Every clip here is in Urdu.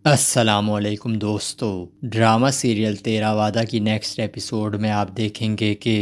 السلام علیکم دوستو، ڈرامہ سیریل تیرا وعدہ کی نیکسٹ ایپیسوڈ میں آپ دیکھیں گے کہ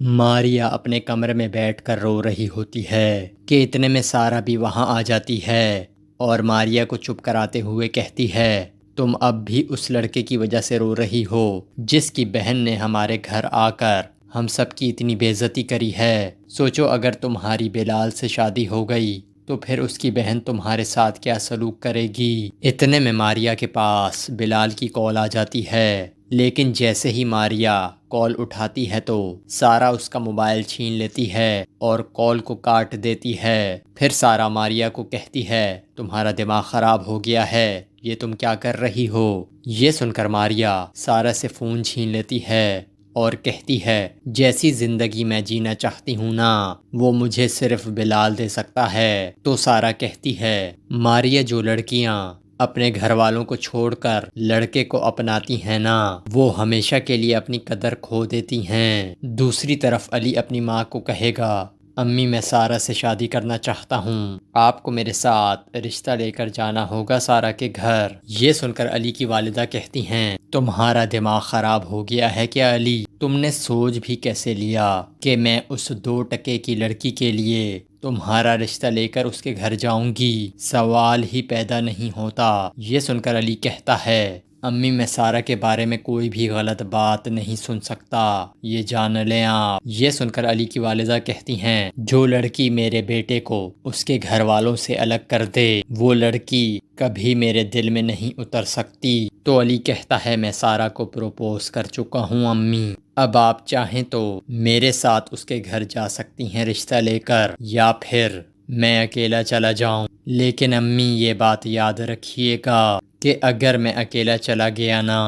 ماریا اپنے کمرے میں بیٹھ کر رو رہی ہوتی ہے کہ اتنے میں سارا بھی وہاں آ جاتی ہے اور ماریا کو چپ کراتے ہوئے کہتی ہے تم اب بھی اس لڑکے کی وجہ سے رو رہی ہو جس کی بہن نے ہمارے گھر آ کر ہم سب کی اتنی بے عزتی کری ہے۔ سوچو اگر تمہاری بلال سے شادی ہو گئی تو پھر اس کی بہن تمہارے ساتھ کیا سلوک کرے گی۔ اتنے میں ماریا کے پاس بلال کی کال آ جاتی ہے، لیکن جیسے ہی ماریا کال اٹھاتی ہے تو سارا اس کا موبائل چھین لیتی ہے اور کال کو کاٹ دیتی ہے۔ پھر سارا ماریا کو کہتی ہے تمہارا دماغ خراب ہو گیا ہے، یہ تم کیا کر رہی ہو۔ یہ سن کر ماریا سارا سے فون چھین لیتی ہے اور کہتی ہے جیسی زندگی میں جینا چاہتی ہوں نا وہ مجھے صرف بلال دے سکتا ہے۔ تو سارا کہتی ہے ماریا جو لڑکیاں اپنے گھر والوں کو چھوڑ کر لڑکے کو اپناتی ہیں نا وہ ہمیشہ کے لیے اپنی قدر کھو دیتی ہیں۔ دوسری طرف علی اپنی ماں کو کہے گا امی میں سارا سے شادی کرنا چاہتا ہوں، آپ کو میرے ساتھ رشتہ لے کر جانا ہوگا سارا کے گھر۔ یہ سن کر علی کی والدہ کہتی ہیں تمہارا دماغ خراب ہو گیا ہے کیا علی؟ تم نے سوچ بھی کیسے لیا کہ میں اس 2 ٹکے کی لڑکی کے لیے تمہارا رشتہ لے کر اس کے گھر جاؤں گی؟ سوال ہی پیدا نہیں ہوتا۔ یہ سن کر علی کہتا ہے امی میں سارا کے بارے میں کوئی بھی غلط بات نہیں سن سکتا، یہ جان لیں آپ۔ یہ سن کر علی کی والدہ کہتی ہیں جو لڑکی میرے بیٹے کو اس کے گھر والوں سے الگ کر دے وہ لڑکی کبھی میرے دل میں نہیں اتر سکتی۔ تو علی کہتا ہے میں سارا کو پروپوز کر چکا ہوں امی، اب آپ چاہیں تو میرے ساتھ اس کے گھر جا سکتی ہیں رشتہ لے کر یا پھر میں اکیلا چلا جاؤں، لیکن امی یہ بات یاد رکھیے گا کہ اگر میں اکیلا چلا گیا نا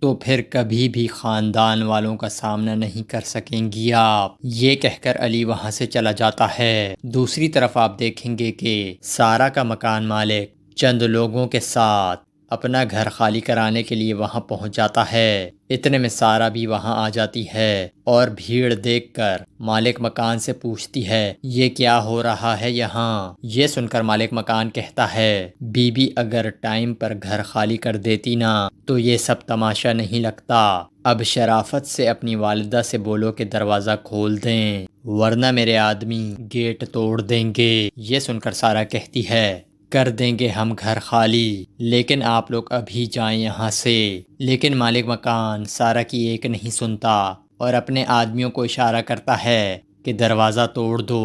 تو پھر کبھی بھی خاندان والوں کا سامنا نہیں کر سکیں گی آپ۔ یہ کہہ کر علی وہاں سے چلا جاتا ہے۔ دوسری طرف آپ دیکھیں گے کہ سارا کا مکان مالک چند لوگوں کے ساتھ اپنا گھر خالی کرانے کے لیے وہاں پہنچ جاتا ہے۔ اتنے میں سارا بھی وہاں آ جاتی ہے اور بھیڑ دیکھ کر مالک مکان سے پوچھتی ہے یہ کیا ہو رہا ہے یہاں؟ یہ سن کر مالک مکان کہتا ہے بی بی اگر ٹائم پر گھر خالی کر دیتی نا تو یہ سب تماشا نہیں لگتا۔ اب شرافت سے اپنی والدہ سے بولو کہ دروازہ کھول دیں ورنہ میرے آدمی گیٹ توڑ دیں گے۔ یہ سن کر سارا کہتی ہے کر دیں گے ہم گھر خالی، لیکن آپ لوگ ابھی جائیں یہاں سے۔ لیکن مالک مکان سارا کی ایک نہیں سنتا اور اپنے آدمیوں کو اشارہ کرتا ہے کہ دروازہ توڑ دو۔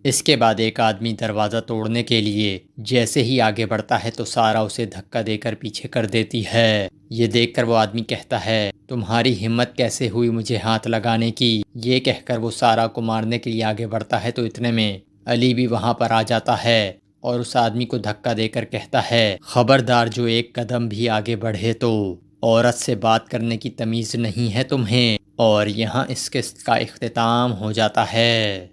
اس کے بعد ایک آدمی دروازہ توڑنے کے لیے جیسے ہی آگے بڑھتا ہے تو سارا اسے دھکا دے کر پیچھے کر دیتی ہے۔ یہ دیکھ کر وہ آدمی کہتا ہے تمہاری ہمت کیسے ہوئی مجھے ہاتھ لگانے کی؟ یہ کہہ کر وہ سارا کو مارنے کے لیے آگے بڑھتا ہے تو اتنے میں علی بھی وہاں پر آ جاتا ہے اور اس آدمی کو دھکا دے کر کہتا ہے خبردار جو ایک قدم بھی آگے بڑھے تو عورت سے بات کرنے کی تمیز نہیں ہے تمہیں۔ اور یہاں اس قسط کا اختتام ہو جاتا ہے۔